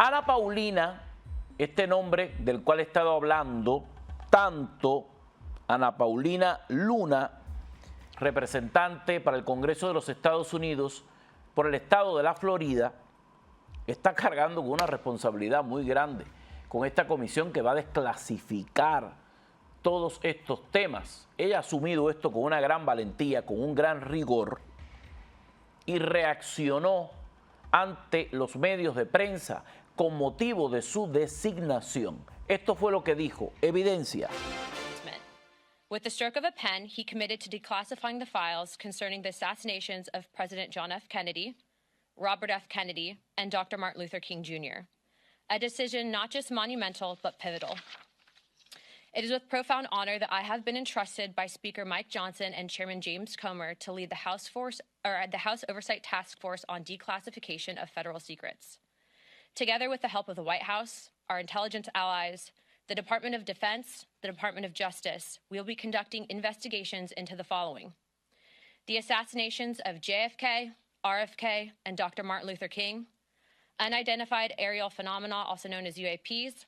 Ana Paulina, este nombre del cual he estado hablando, tanto Ana Paulina Luna, representante para el Congreso de los Estados Unidos por el estado de la Florida, está cargando con una responsabilidad muy grande con esta comisión que va a desclasificar todos estos temas. Ella ha asumido esto con una gran valentía, con un gran rigor y reaccionó ante los medios de prensa con motivo de su designación. Esto fue lo que dijo. Evidencia. With the stroke of a pen, he committed to declassifying the files concerning the assassinations of President John F. Kennedy, Robert F. Kennedy, and Dr. Martin Luther King Jr., a decision not just monumental, but pivotal. It is with profound honor that I have been entrusted by Speaker Mike Johnson and Chairman James Comer to lead the House Oversight Task Force on Declassification of Federal Secrets. Together with the help of the White House, our intelligence allies, the Department of Defense, the Department of Justice, we will be conducting investigations into the following: the assassinations of JFK, RFK, and Dr. Martin Luther King, unidentified aerial phenomena, also known as UAPs,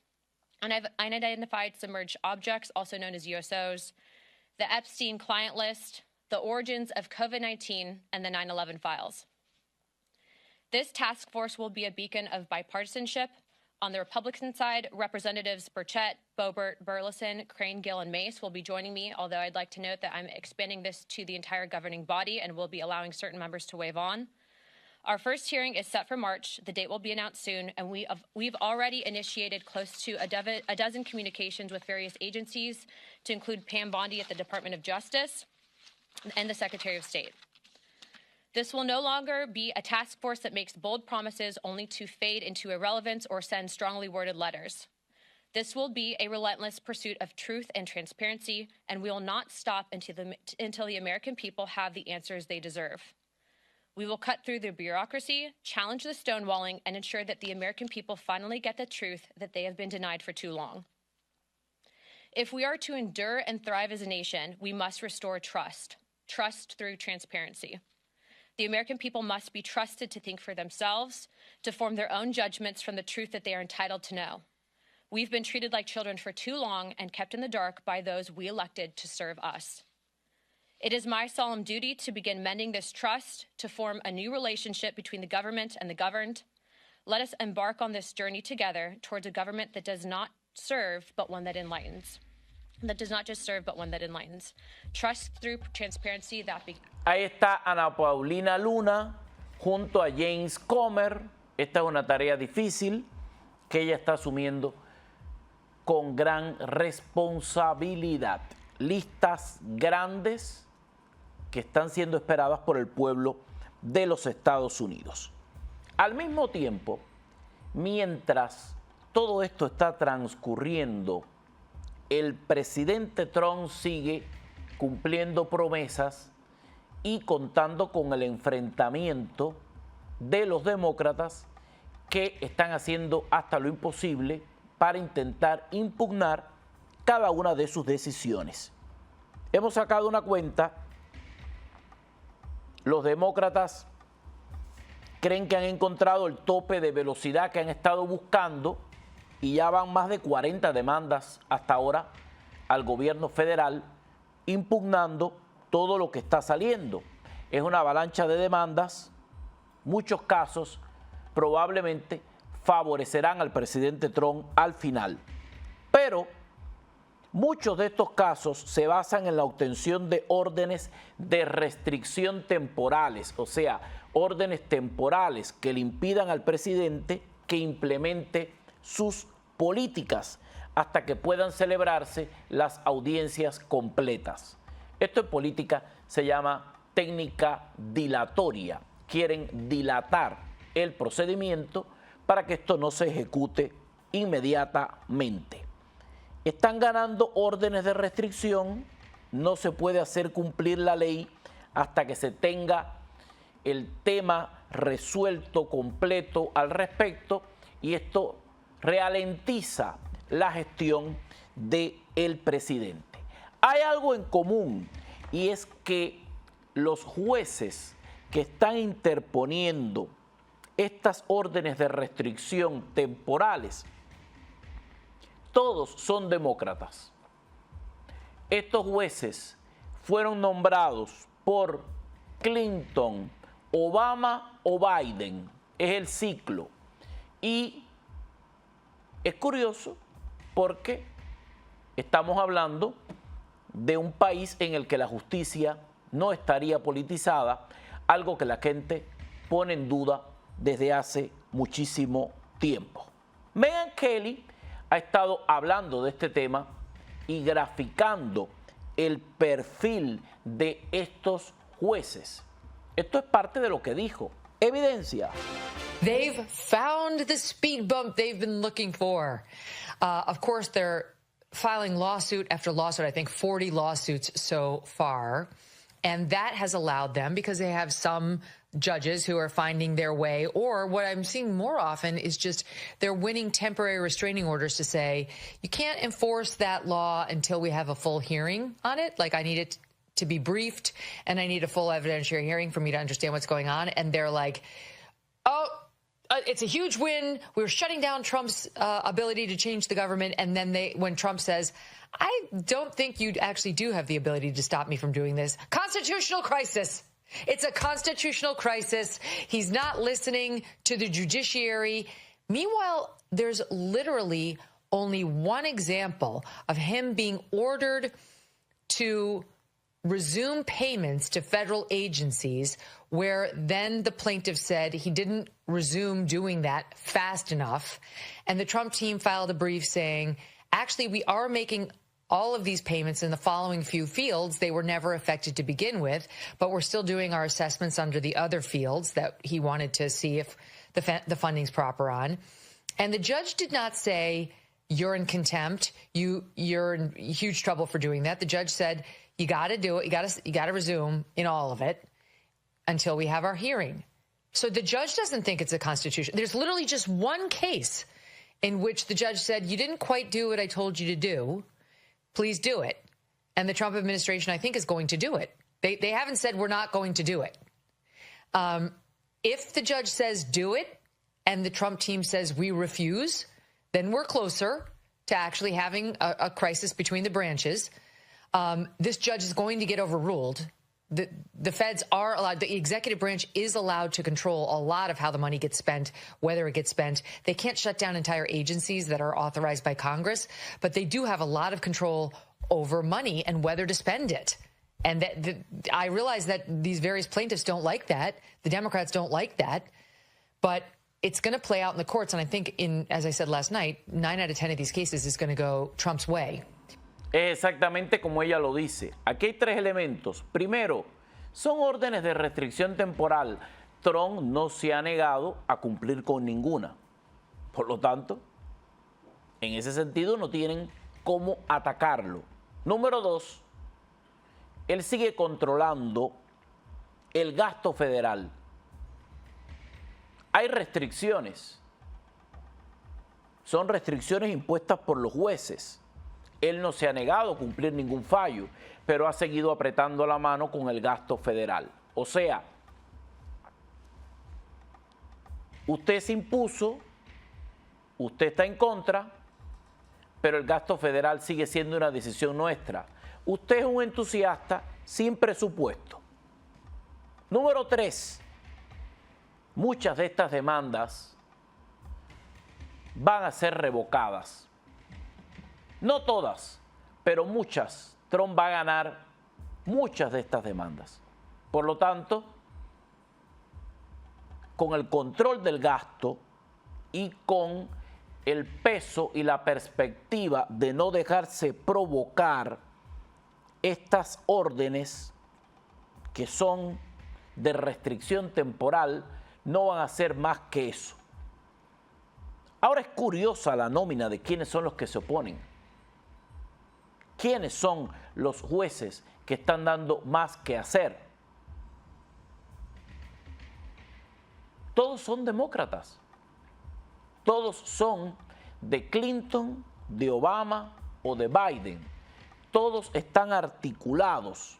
unidentified submerged objects, also known as USOs, the Epstein client list, the origins of COVID-19, and the 9/11 files. This task force will be a beacon of bipartisanship. On the Republican side, Representatives Burchett, Boebert, Burleson, Crane, Gill, and Mace will be joining me, although I'd like to note that I'm expanding this to the entire governing body and will be allowing certain members to waive on. Our first hearing is set for March. The date will be announced soon, and we've already initiated close to a dozen communications with various agencies, to include Pam Bondi at the Department of Justice and the Secretary of State. This will no longer be a task force that makes bold promises only to fade into irrelevance or send strongly worded letters. This will be a relentless pursuit of truth and transparency, and we will not stop until the American people have the answers they deserve. We will cut through the bureaucracy, challenge the stonewalling, and ensure that the American people finally get the truth that they have been denied for too long. If we are to endure and thrive as a nation, we must restore trust through transparency. The American people must be trusted to think for themselves, to form their own judgments from the truth that they are entitled to know. We've been treated like children for too long and kept in the dark by those we elected to serve us. It is my solemn duty to begin mending this trust, to form a new relationship between the government and the governed. Let us embark on this journey together towards a government that does not serve, but one that enlightens. That does not just serve, but one that enlightens. Trust through transparency that Ahí está Ana Paulina Luna junto a James Comer. Esta es una tarea difícil que ella está asumiendo con gran responsabilidad. Listas grandes que están siendo esperadas por el pueblo de los Estados Unidos. Al mismo tiempo, mientras todo esto está transcurriendo, el presidente Trump sigue cumpliendo promesas y contando con el enfrentamiento de los demócratas, que están haciendo hasta lo imposible para intentar impugnar cada una de sus decisiones. Hemos sacado una cuenta. Los demócratas creen que han encontrado el tope de velocidad que han estado buscando y ya van más de 40 demandas hasta ahora al gobierno federal impugnando todo lo que está saliendo. Es una avalancha de demandas. Muchos casos probablemente favorecerán al presidente Trump al final. Pero muchos de estos casos se basan en la obtención de órdenes de restricción temporales, o sea, órdenes temporales que le impidan al presidente que implemente sus políticas hasta que puedan celebrarse las audiencias completas. Esto en política se llama técnica dilatoria. Quieren dilatar el procedimiento para que esto no se ejecute inmediatamente. Están ganando órdenes de restricción. No se puede hacer cumplir la ley hasta que se tenga el tema resuelto completo al respecto, y esto ralentiza la gestión del presidente. Hay algo en común, y es que los jueces que están interponiendo estas órdenes de restricción temporales, todos son demócratas. Estos jueces fueron nombrados por Clinton, Obama o Biden. Es el ciclo. Y es curioso porque estamos hablando de un país en el que la justicia no estaría politizada, algo que la gente pone en duda desde hace muchísimo tiempo. Megyn Kelly ha estado hablando de este tema y graficando el perfil de estos jueces. Esto es parte de lo que dijo. Evidencia. They've found the speed bump they've been looking for. Of course, they're filing lawsuit after lawsuit, I think 40 lawsuits so far. And that has allowed them, because they have some judges who are finding their way, or what I'm seeing more often is just they're winning temporary restraining orders to say, you can't enforce that law until we have a full hearing on it. Like, I need it to be briefed and I need a full evidentiary hearing for me to understand what's going on. And they're like, oh, it's a huge win. We're shutting down Trump's ability to change the government. And then when Trump says, I don't think you actually do have the ability to stop me from doing this. Constitutional crisis. It's a constitutional crisis. He's not listening to the judiciary. Meanwhile, there's literally only one example of him being ordered to resume payments to federal agencies, where then the plaintiff said he didn't resume doing that fast enough. And the Trump team filed a brief saying, actually, we are making all of these payments in the following few fields. They were never affected to begin with, but we're still doing our assessments under the other fields that he wanted to see if the funding's proper on. And the judge did not say, you're in contempt, you're in huge trouble for doing that. The judge said, you got to do it. You got to resume in all of it until we have our hearing. So the judge doesn't think it's a constitution. There's literally just one case in which the judge said, you didn't quite do what I told you to do. Please do it. And the Trump administration, I think, is going to do it. They haven't said we're not going to do it. If the judge says do it and the Trump team says we refuse, then we're closer to actually having a crisis between the branches. This judge is going to get overruled. The feds are allowed, the executive branch is allowed to control a lot of how the money gets spent, whether it gets spent. They can't shut down entire agencies that are authorized by Congress, but they do have a lot of control over money and whether to spend it. And I realize that these various plaintiffs don't like that. The Democrats don't like that. But it's going to play out in the courts. And I think, as I said last night, 9 out of 10 of these cases is going to go Trump's way. Exactamente como ella lo dice. Aquí hay 3 elementos. Primero, son órdenes de restricción temporal. Trump no se ha negado a cumplir con ninguna. Por lo tanto, en ese sentido no tienen cómo atacarlo. Número 2, él sigue controlando el gasto federal. Hay restricciones. Son restricciones impuestas por los jueces. Él no se ha negado a cumplir ningún fallo, pero ha seguido apretando la mano con el gasto federal. O sea, usted se impuso, usted está en contra, pero el gasto federal sigue siendo una decisión nuestra. Usted es un entusiasta sin presupuesto. Número 3, muchas de estas demandas van a ser revocadas. No todas, pero muchas. Trump va a ganar muchas de estas demandas. Por lo tanto, con el control del gasto y con el peso y la perspectiva de no dejarse provocar, estas órdenes que son de restricción temporal no van a ser más que eso. Ahora es curiosa la nómina de quiénes son los que se oponen. ¿Quiénes son los jueces que están dando más que hacer? Todos son demócratas. Todos son de Clinton, de Obama o de Biden. Todos están articulados.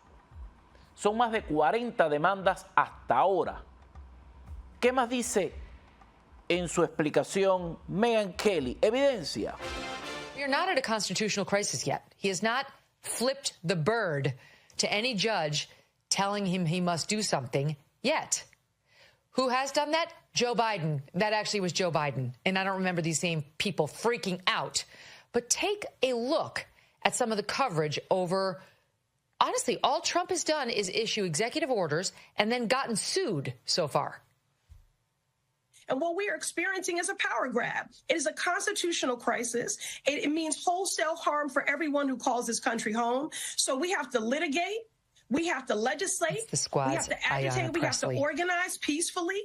Son más de 40 demandas hasta ahora. ¿Qué más dice en su explicación, Megyn Kelly evidencia. We're not at a constitutional crisis yet. He has not flipped the bird to any judge telling him he must do something yet. Who has done that? Joe Biden. That actually was Joe Biden. And I don't remember these same people freaking out. But take a look at some of the coverage over, honestly, all Trump has done is issue executive orders and then gotten sued so far. And what we are experiencing is a power grab. It is a constitutional crisis. It means wholesale harm for everyone who calls this country home. So we have to litigate. We have to legislate. We have to agitate. We have to organize peacefully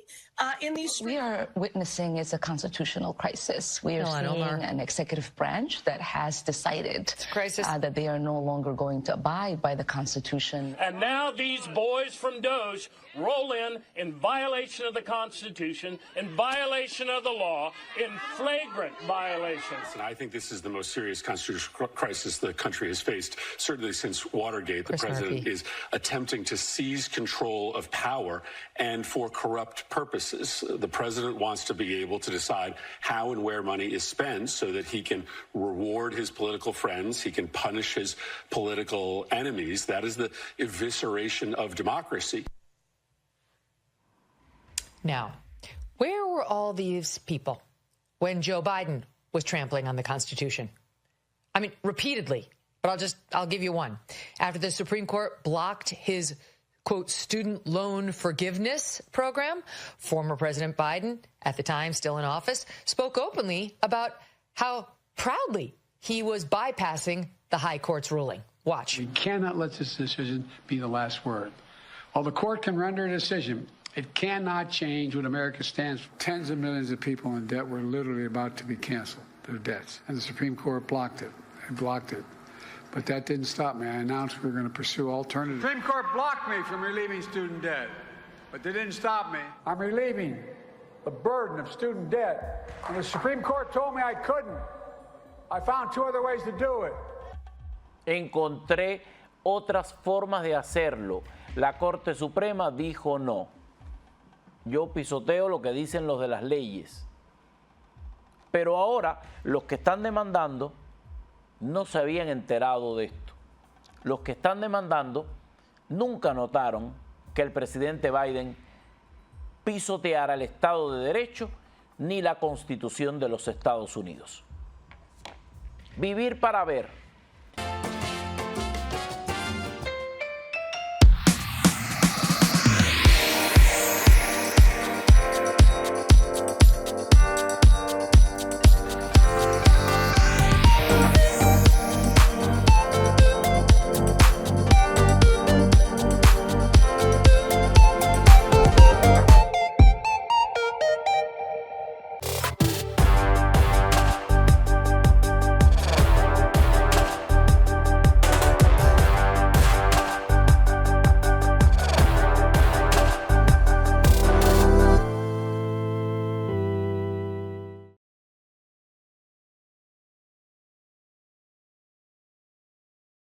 in these. We are witnessing is a constitutional crisis. We are seeing an executive branch that has decided that they are no longer going to abide by the Constitution. And now these boys from DOJ roll in violation of the Constitution, in violation of the law, in flagrant violations. And I think this is the most serious constitutional crisis the country has faced, certainly since Watergate. The president is attempting to seize control of power and for corrupt purposes. The president wants to be able to decide how and where money is spent so that he can reward his political friends, he can punish his political enemies. That is the evisceration of democracy. Now, where were all these people when Joe Biden was trampling on the Constitution? I mean, repeatedly, but I'll give you one. After the Supreme Court blocked his, quote, student loan forgiveness program, former President Biden, at the time still in office, spoke openly about how proudly he was bypassing the high court's ruling. Watch. We cannot let this decision be the last word. While the court can render a decision, it cannot change what America stands for. Tens of millions of people in debt were literally about to be canceled, their debts. And the Supreme Court blocked it. It blocked it. But that didn't stop me. I announced we were going to pursue alternatives. The Supreme Court blocked me from relieving student debt. But they didn't stop me. I'm relieving the burden of student debt. And the Supreme Court told me I couldn't. I found two other ways to do it. Encontré otras formas de hacerlo. La Corte Suprema dijo no. Yo pisoteo lo que dicen los de las leyes. Pero ahora los que están demandando no se habían enterado de esto. Los que están demandando nunca notaron que el presidente Biden pisoteara el Estado de Derecho ni la Constitución de los Estados Unidos. Vivir para ver.